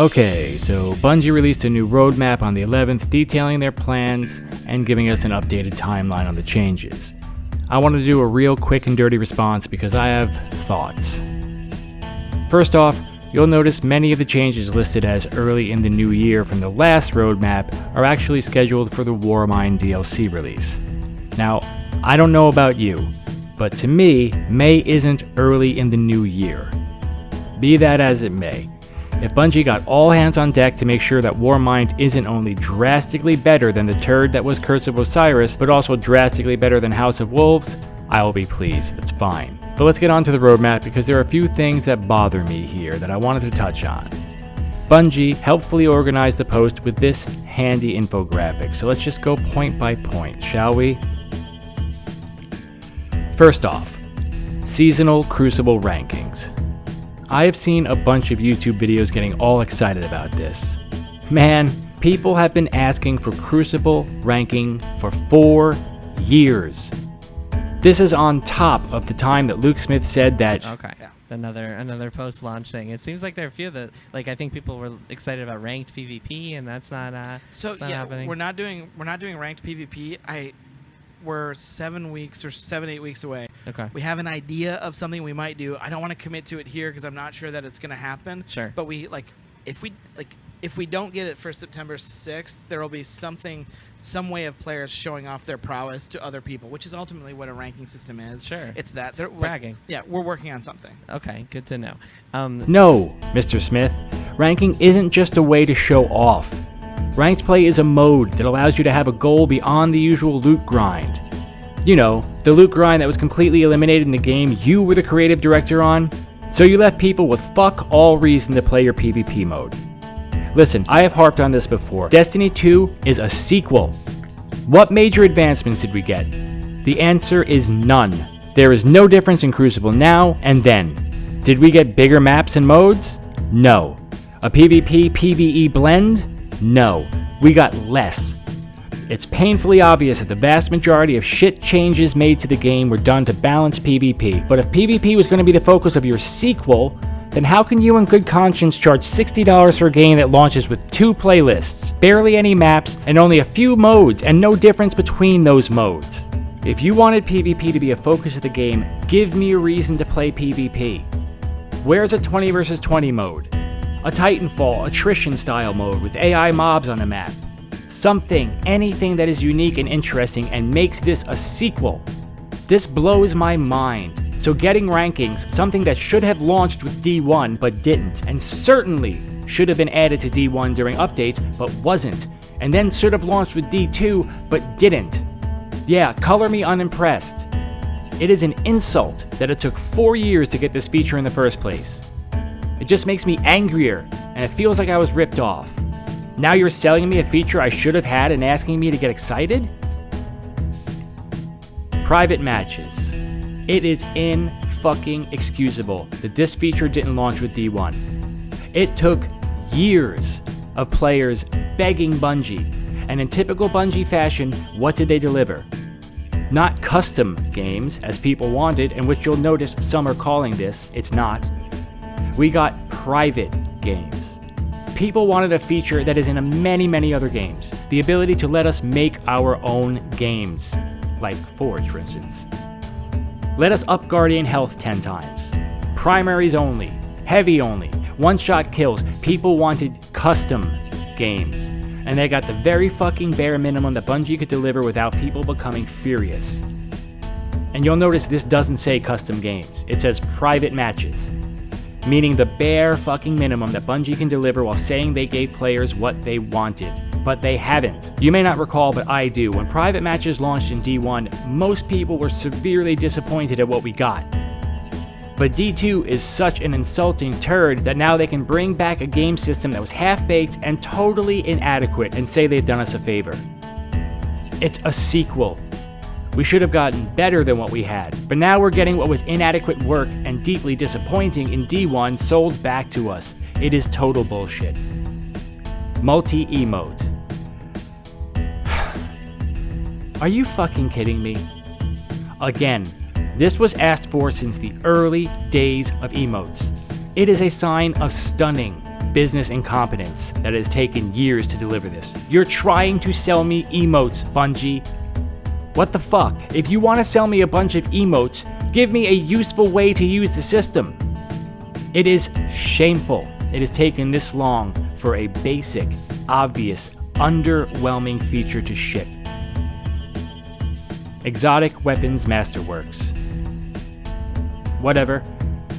Okay, so Bungie released a new roadmap on the 11th detailing their plans and giving us an updated timeline on the changes. I wanted to do a real quick and dirty response because I have thoughts. First off, you'll notice many of the changes listed as early in the new year from the last roadmap are actually scheduled for the Warmind DLC release. Now, I don't know about you, but to me, May isn't early in the new year. Be that as it may, if Bungie got all hands on deck to make sure that Warmind isn't only drastically better than the turd that was Curse of Osiris, but also drastically better than House of Wolves, I will be pleased, that's fine. But let's get on to the roadmap because there are a few things that bother me here that I wanted to touch on. Bungie helpfully organized the post with this handy infographic, so let's just go point by point, shall we? First off, seasonal Crucible rankings. I have seen a bunch of YouTube videos getting all excited about this. Man, people have been asking for Crucible ranking for 4 years. This is on top of the time that Luke Smith said that... Okay, yeah. Another post-launch thing. It seems like there are a few that, like, I think people were excited about ranked PvP, and that's not happening. we're not doing ranked PvP. We're 7-8 weeks away. Okay. We have an idea of something we might do. I don't want to commit to it here because I'm not sure that it's going to happen. Sure. But if we don't get it for September 6th, there will be some way of players showing off their prowess to other people, which is ultimately what a ranking system is. Sure. It's that. They're bragging. Yeah, we're working on something. Okay, good to know. No, Mr. Smith. Ranking isn't just a way to show off. Ranked play is a mode that allows you to have a goal beyond the usual loot grind. You know, the loot grind that was completely eliminated in the game you were the creative director on, so you left people with fuck all reason to play your PvP mode. Listen, I have harped on this before. Destiny 2 is a sequel. What major advancements did we get? The answer is none. There is no difference in Crucible now and then. Did we get bigger maps and modes? No. A PvP-PvE blend? No, we got less. It's painfully obvious that the vast majority of shit changes made to the game were done to balance PvP. But if PvP was going to be the focus of your sequel, then how can you in good conscience charge $60 for a game that launches with 2 playlists, barely any maps, and only a few modes, and no difference between those modes? If you wanted PvP to be a focus of the game, give me a reason to play PvP. Where's a 20 versus 20 mode? A Titanfall, attrition-style mode with AI mobs on the map. Something, anything that is unique and interesting and makes this a sequel. This blows my mind. So getting rankings, something that should have launched with D1 but didn't, and certainly should have been added to D1 during updates but wasn't, and then should have launched with D2 but didn't. Yeah, color me unimpressed. It is an insult that it took 4 years to get this feature in the first place. It just makes me angrier, and it feels like I was ripped off. Now you're selling me a feature I should have had and asking me to get excited? Private matches. It is fucking excusable that this feature didn't launch with D1. It took years of players begging Bungie, and in typical Bungie fashion, what did they deliver? Not custom games, as people wanted, and which you'll notice some are calling this, it's not. We got private games. People wanted a feature that is in many other games. The ability to let us make our own games. Like Forge, for instance. Let us up Guardian health 10 times. Primaries only. Heavy only. One-shot kills. People wanted custom games. And they got the very fucking bare minimum that Bungie could deliver without people becoming furious. And you'll notice this doesn't say custom games. It says private matches. Meaning the bare fucking minimum that Bungie can deliver while saying they gave players what they wanted. But they haven't. You may not recall, but I do. When private matches launched in D1, most people were severely disappointed at what we got. But D2 is such an insulting turd that now they can bring back a game system that was half-baked and totally inadequate and say they've done us a favor. It's a sequel. We should have gotten better than what we had, but now we're getting what was inadequate work and deeply disappointing in D1 sold back to us. It is total bullshit. Multi-emote. Are you fucking kidding me? Again, this was asked for since the early days of emotes. It is a sign of stunning, business incompetence that has taken years to deliver this. You're trying to sell me emotes, Bungie. What the fuck? If you want to sell me a bunch of emotes, give me a useful way to use the system. It is shameful it has taken this long for a basic, obvious, underwhelming feature to ship. Exotic Weapons Masterworks. Whatever.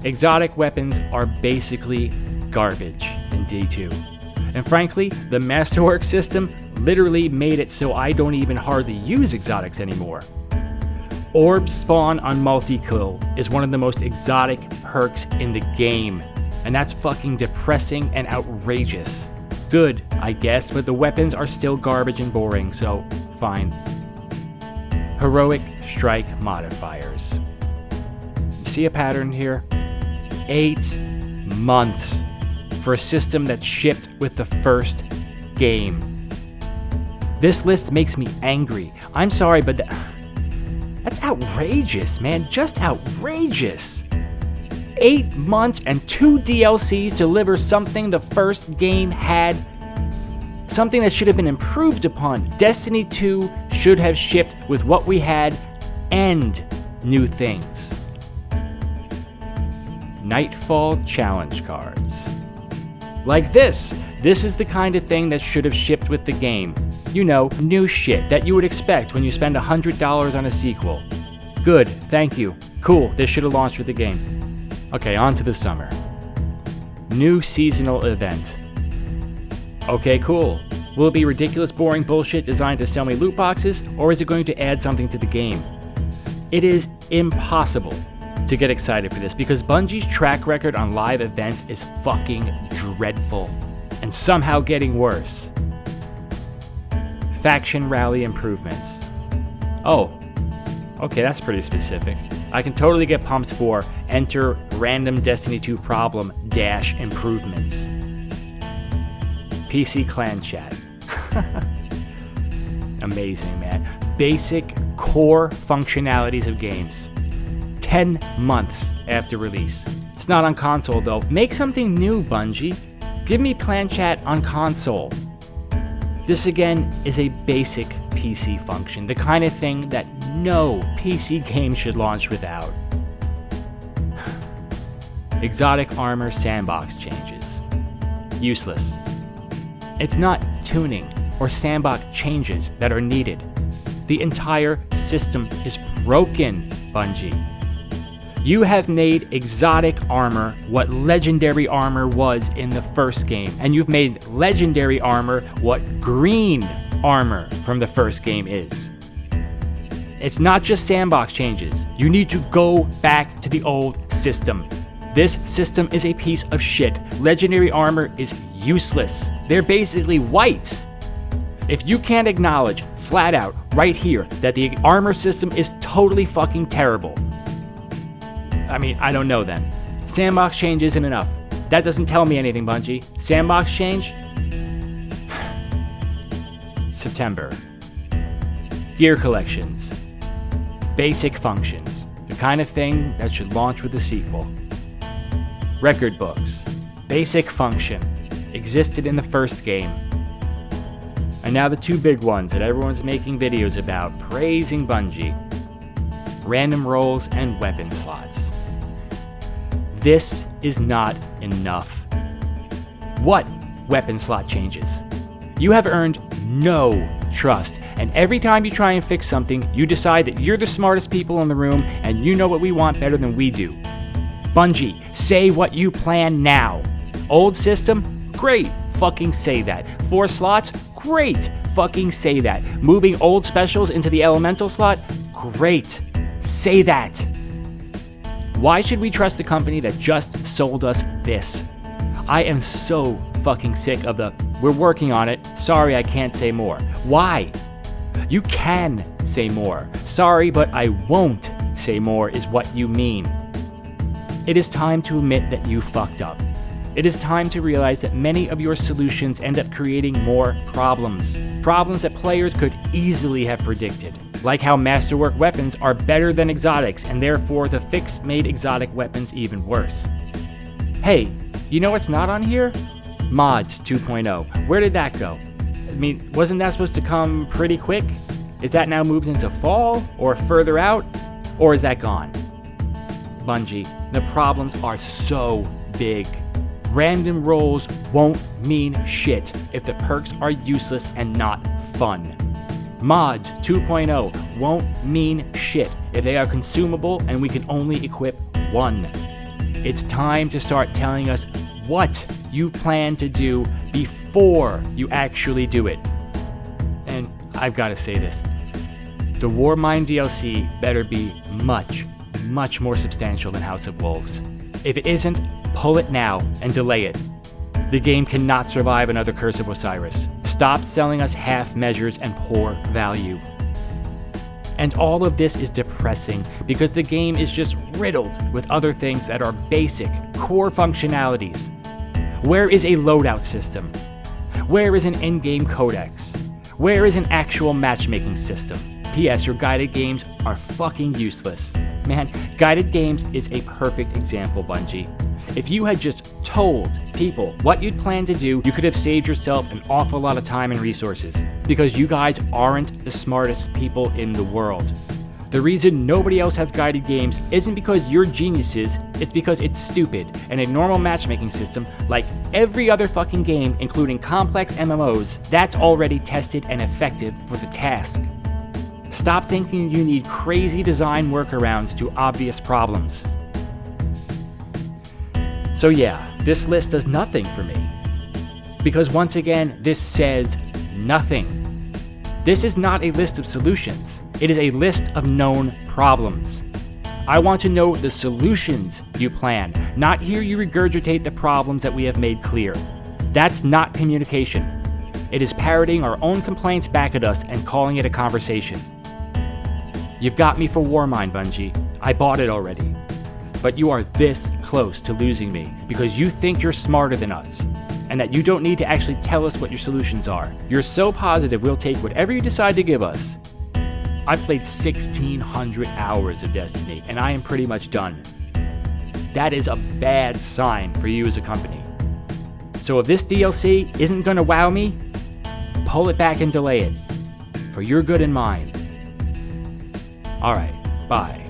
Exotic weapons are basically garbage in D2. And frankly, the Masterwork system literally made it so I don't even hardly use exotics anymore. Orb spawn on multi-kill is one of the most exotic perks in the game, and that's fucking depressing and outrageous. Good, I guess, but the weapons are still garbage and boring, so fine. Heroic Strike modifiers. See a pattern here? 8 months for a system that shipped with the first game. This list makes me angry. I'm sorry, but that's outrageous, man. Just outrageous. 8 months and 2 DLCs to deliver something the first game had. Something that should have been improved upon. Destiny 2 should have shipped with what we had and new things. Nightfall challenge cards. Like this. This is the kind of thing that should have shipped with the game. You know, new shit that you would expect when you spend $100 on a sequel. Good, thank you. Cool, this should have launched with the game. Okay, on to the summer. New seasonal event. Okay, cool. Will it be ridiculous, boring bullshit designed to sell me loot boxes, or is it going to add something to the game? It is impossible to get excited for this because Bungie's track record on live events is fucking dreadful and somehow getting worse. Faction rally improvements. Oh, okay, that's pretty specific. I can totally get pumped for enter random Destiny 2 problem dash improvements. PC clan chat. Amazing, man. Basic core functionalities of games. 10 months after release. It's not on console though. Make something new, Bungie. Give me clan chat on console. This again is a basic PC function, the kind of thing that no PC game should launch without. Exotic armor sandbox changes. Useless. It's not tuning or sandbox changes that are needed. The entire system is broken, Bungie. You have made exotic armor what legendary armor was in the first game, and you've made legendary armor what green armor from the first game is. It's not just sandbox changes. You need to go back to the old system. This system is a piece of shit. Legendary armor is useless. They're basically white. If you can't acknowledge flat out right here that the armor system is totally fucking terrible, I mean, I don't know then. Sandbox change isn't enough. That doesn't tell me anything, Bungie. Sandbox change? September. Gear collections. Basic functions. The kind of thing that should launch with a sequel. Record books. Basic function. Existed in the first game. And now the two big ones that everyone's making videos about, praising Bungie. Random rolls and weapon slots. This is not enough. What weapon slot changes? You have earned no trust, and every time you try and fix something, you decide that you're the smartest people in the room and you know what we want better than we do. Bungie, say what you plan now. Old system? Great, fucking say that. 4 slots? Great, fucking say that. Moving old specials into the elemental slot? Great, say that. Why should we trust the company that just sold us this? I am so fucking sick of the, we're working on it, sorry I can't say more. Why? You can say more. Sorry, but I won't say more is what you mean. It is time to admit that you fucked up. It is time to realize that many of your solutions end up creating more problems. Problems that players could easily have predicted. Like how masterwork weapons are better than exotics, and therefore the fix made exotic weapons even worse. Hey, you know what's not on here? Mods 2.0. Where did that go? I mean, wasn't that supposed to come pretty quick? Is that now moved into fall or further out? Or is that gone? Bungie, the problems are so big. Random rolls won't mean shit if the perks are useless and not fun. Mods 2.0 won't mean shit if they are consumable and we can only equip one. It's time to start telling us what you plan to do before you actually do it. And I've got to say this. The Warmind DLC better be much, much more substantial than House of Wolves. If it isn't, pull it now and delay it. The game cannot survive another Curse of Osiris. Stop selling us half measures and poor value. And all of this is depressing because the game is just riddled with other things that are basic, core functionalities. Where is a loadout system? Where is an in-game codex? Where is an actual matchmaking system? P.S. Your guided games are fucking useless. Man, guided games is a perfect example, Bungie. If you had just told people what you'd planned to do, you could have saved yourself an awful lot of time and resources, because you guys aren't the smartest people in the world. The reason nobody else has guided games isn't because you're geniuses, it's because it's stupid, and a normal matchmaking system, like every other fucking game, including complex MMOs, that's already tested and effective for the task. Stop thinking you need crazy design workarounds to obvious problems. So yeah, this list does nothing for me. Because once again, this says nothing. This is not a list of solutions. It is a list of known problems. I want to know the solutions you plan, not hear you regurgitate the problems that we have made clear. That's not communication. It is parroting our own complaints back at us and calling it a conversation. You've got me for Warmind, Bungie. I bought it already. But you are this close to losing me because you think you're smarter than us and that you don't need to actually tell us what your solutions are. You're so positive we'll take whatever you decide to give us. I've played 1,600 hours of Destiny and I am pretty much done. That is a bad sign for you as a company. So if this DLC isn't going to wow me, pull it back and delay it. For your good and mine. Alright, bye.